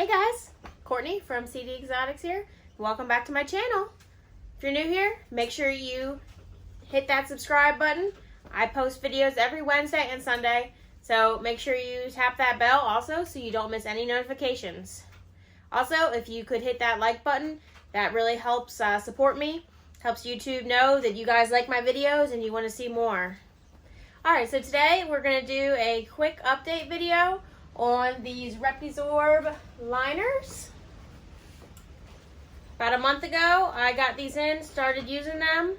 Hey guys, Courtney from CD Exotics here. Welcome back to my channel. If you're new here, make sure you hit that subscribe button. I post videos every Wednesday and Sunday, so make sure you tap that bell also so you don't miss any notifications. Also, if you could hit that like button, that really helps support me, helps YouTube know that you guys like my videos and you want to see more. Alright, so today we're going to do a quick update video on these Reptizorb liners. About a month ago, I got these in, started using them.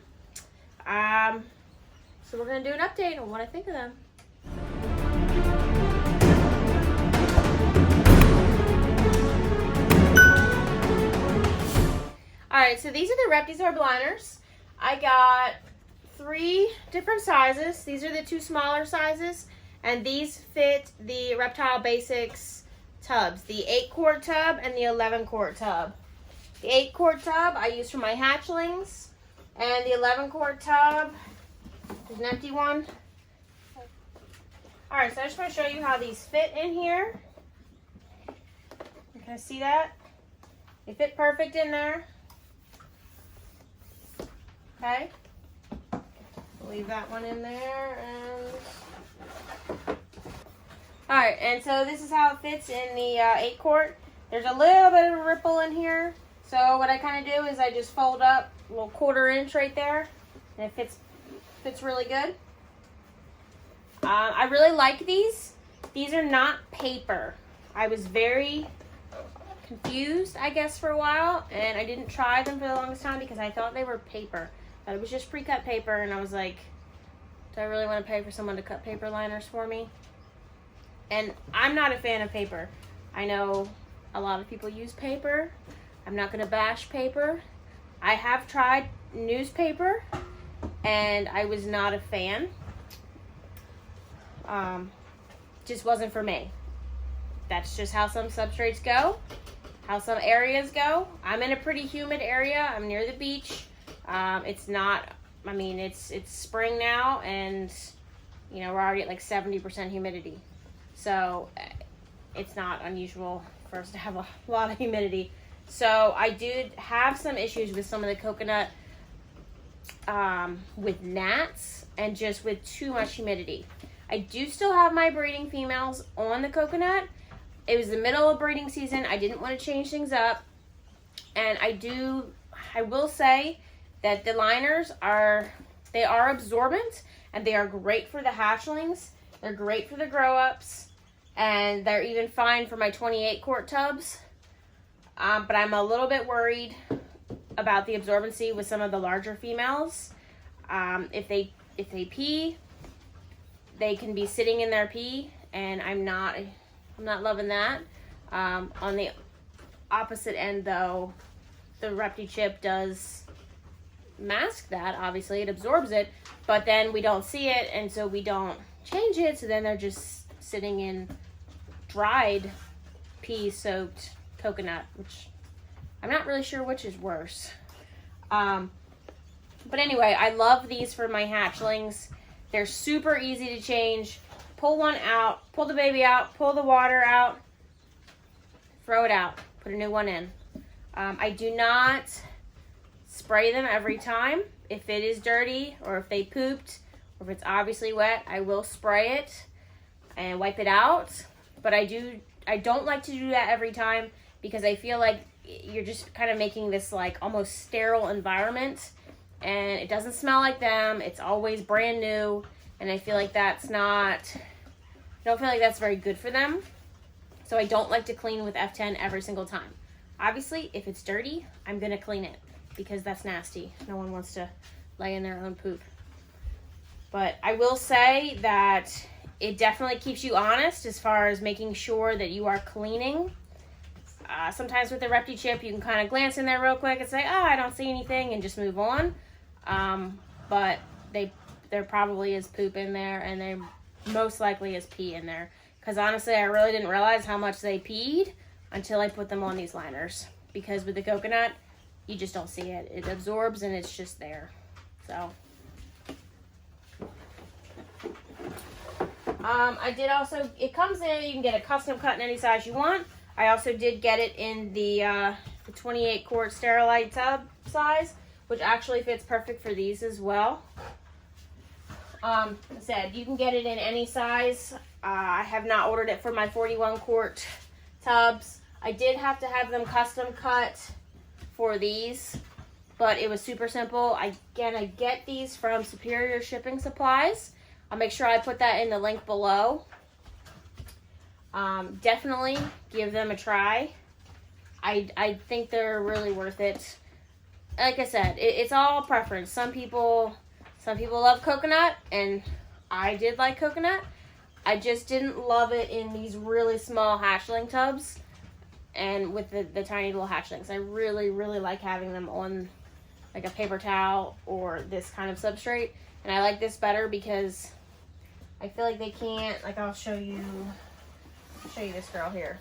So we're going to do an update on what I think of them. Alright, so these are the Reptizorb liners. I got 3 different sizes. These are the 2 smaller sizes. And these fit the Reptile Basics tubs, the 8-quart tub and the 11-quart tub. The 8-quart tub I use for my hatchlings, and the 11-quart tub, there's an empty one. Alright, so I just want to show you how these fit in here. You can see that? They fit perfect in there. Okay. Leave that one in there and... Alright, and so this is how it fits in the 8-quart. There's a little bit of a ripple in here. So what I kind of do is I just fold up a little 1/4 inch right there. And it fits really good. I really like these. These are not paper. I was very confused, I guess, for a while. And I didn't try them for the longest time because I thought they were paper. But it was just pre-cut paper, and I was like, do I really want to pay for someone to cut paper liners for me? And I'm not a fan of paper. I know a lot of people use paper. I'm not going to bash paper. I have tried newspaper, and I was not a fan. Just wasn't for me. That's just how some substrates go, how some areas go. I'm in a pretty humid area. I'm near the beach. It's not, I mean, it's spring now, and, you know, we're already at like 70% humidity. So it's not unusual for us to have a lot of humidity. So I did have some issues with some of the coconut, with gnats and just with too much humidity. I do still have my breeding females on the coconut. It was the middle of breeding season. I didn't want to change things up. And I will say that the liners are absorbent, and they are great for the hatchlings. They're great for the grow-ups. And they're even fine for my 28-quart tubs. But I'm a little bit worried about the absorbency with some of the larger females. If they pee, they can be sitting in their pee, and I'm not loving that. On the opposite end, though, the REPTI-chip does mask that. Obviously, it absorbs it, but then we don't see it, and so we don't change it. So then they're just sitting in dried pea-soaked coconut, which I'm not really sure which is worse. But anyway, I love these for my hatchlings. They're super easy to change. Pull one out, pull the baby out, pull the water out, throw it out, put a new one in. I do not spray them every time. If it is dirty, or if they pooped, or if it's obviously wet, I will spray it and wipe it out. But I don't like to do that every time, because I feel like you're just kind of making this like almost sterile environment, and it doesn't smell like them. It's always brand new, and I feel like I don't feel like that's very good for them. So I don't like to clean with F10 every single time. Obviously, if it's dirty, I'm gonna clean it, because that's nasty. No one wants to lay in their own poop. But I will say that it definitely keeps you honest as far as making sure that you are cleaning. Sometimes with the REPTI-chip, you can kind of glance in there real quick and say, oh, I don't see anything, and just move on. But there probably is poop in there, and there most likely is pee in there. Because honestly, I really didn't realize how much they peed until I put them on these liners. Because with the coconut, you just don't see it. It absorbs, and it's just there. So I did also, it comes in, you can get a custom cut in any size you want. I also did get it in the 28 quart Sterilite tub size, which actually fits perfect for these as well. Like I said, you can get it in any size. I have not ordered it for my 41 quart tubs. I did have to have them custom cut for these, but it was super simple. I get these from Superior Shipping Supplies. I'll make sure I put that in the link below. Definitely give them a try. I think they're really worth it. Like I said, it's all preference. Some people love coconut, and I did like coconut. I just didn't love it in these really small hatchling tubs and with the tiny little hatchlings. I really, really like having them on like a paper towel or this kind of substrate. And I like this better because I feel like they can't, like I'll show you this girl here.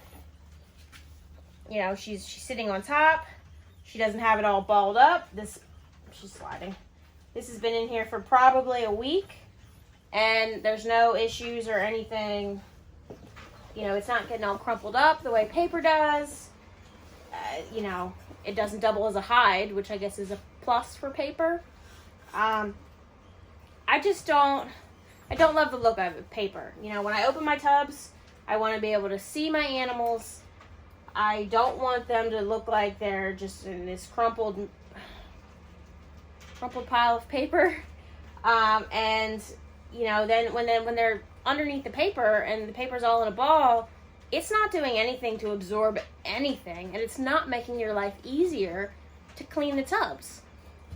You know, she's sitting on top. She doesn't have it all balled up. She's sliding. This has been in here for probably a week, and there's no issues or anything. You know, it's not getting all crumpled up the way paper does. You know, it doesn't double as a hide, which I guess is a plus for paper. I don't love the look of paper. You know, when I open my tubs, I want to be able to see my animals. I don't want them to look like they're just in this crumpled pile of paper. And you know, then when they're underneath the paper and the paper's all in a ball, it's not doing anything to absorb anything, and it's not making your life easier to clean the tubs.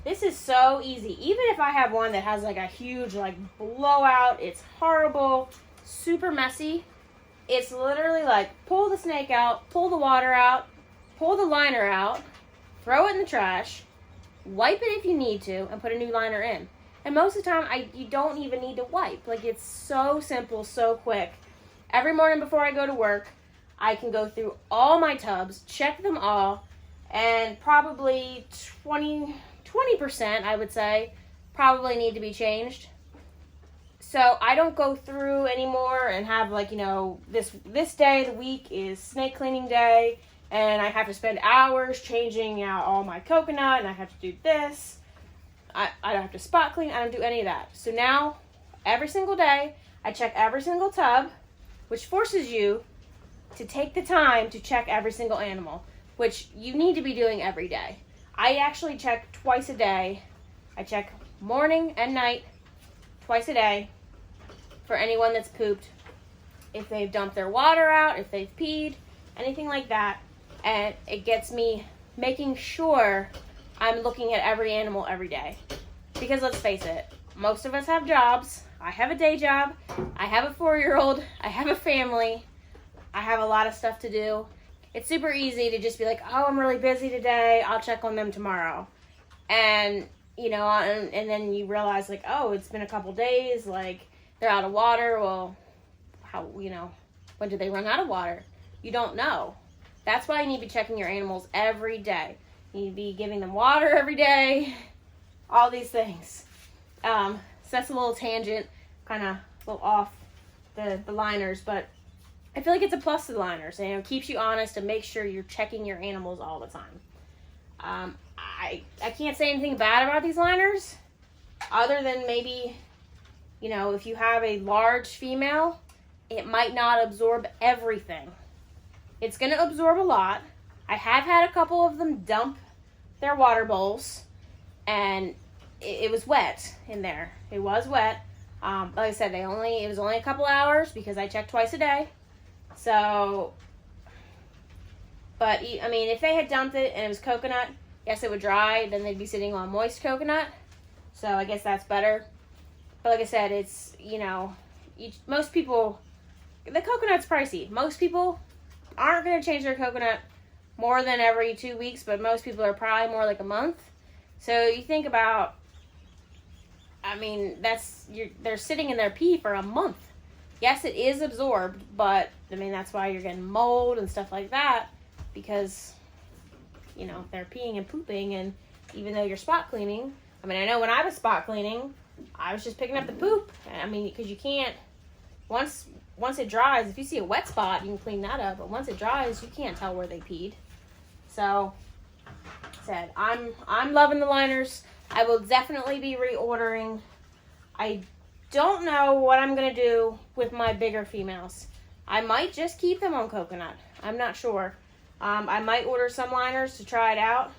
This is so easy. Even if I have one that has like a huge like blowout, it's horrible, super messy. It's literally like pull the snake out, pull the water out, pull the liner out, throw it in the trash, wipe it if you need to, and put a new liner in. And most of the time, you don't even need to wipe. Like, it's so simple, so quick. Every morning before I go to work, I can go through all my tubs, check them all, and probably 20% I would say probably need to be changed. So I don't go through anymore and have like, you know, this day of the week is snake cleaning day, and I have to spend hours changing out all my coconut, and I have to do this. I don't have to spot clean. I don't do any of that. So now, every single day, I check every single tub, which forces you to take the time to check every single animal, which you need to be doing every day. I actually check twice a day. I check morning and night, twice a day, for anyone that's pooped, if they've dumped their water out, if they've peed, anything like that. And it gets me making sure I'm looking at every animal every day. Because let's face it, most of us have jobs. I have a day job. I have a 4-year-old. I have a family. I have a lot of stuff to do. It's super easy to just be like, oh, I'm really busy today. I'll check on them tomorrow. And, you know, and then you realize like, oh, it's been a couple days. Like, they're out of water. Well, how, you know, when did they run out of water? You don't know. That's why you need to be checking your animals every day. You need to be giving them water every day. All these things. So that's a little tangent, kind of a little off the liners, but I feel like it's a plus to the liners. And it keeps you honest and make sure you're checking your animals all the time. I can't say anything bad about these liners, other than maybe, you know, if you have a large female, it might not absorb everything. It's going to absorb a lot. I have had a couple of them dump their water bowls, and it was wet in there. It was wet. Like I said, it was only a couple hours because I checked twice a day. So, but I mean, if they had dumped it and it was coconut, yes, it would dry. Then they'd be sitting on moist coconut. So I guess that's better. But like I said, it's, you know, most people, the coconut's pricey. Most people aren't going to change their coconut more than every 2 weeks, but most people are probably more like a month. So you think about, I mean, they're sitting in their pee for a month. Yes, it is absorbed, but I mean, that's why you're getting mold and stuff like that, because, you know, they're peeing and pooping. And even though you're spot cleaning, I mean, I know when I was spot cleaning, I was just picking up the poop. I mean, because you can't, once once it dries, if you see a wet spot, you can clean that up. But once it dries, you can't tell where they peed. So, said I'm loving the liners. I will definitely be reordering. I don't know what I'm gonna do with my bigger females. I might just keep them on coconut. I'm not sure. I might order some liners to try it out.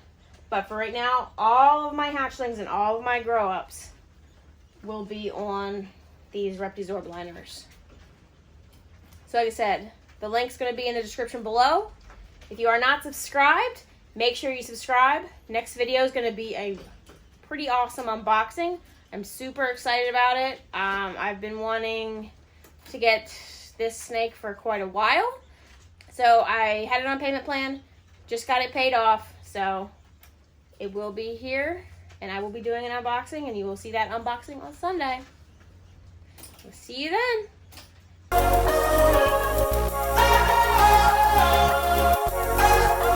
But for right now, all of my hatchlings and all of my grow-ups will be on these Reptizorb liners. So like I said, the link's going to be in the description below. If you are not subscribed, make sure you subscribe. Next video is going to be a pretty awesome unboxing. I'm super excited about it. I've been wanting to get this snake for quite a while. So I had it on payment plan, just got it paid off. So it will be here, and I will be doing an unboxing, and you will see that unboxing on Sunday. We'll see you then.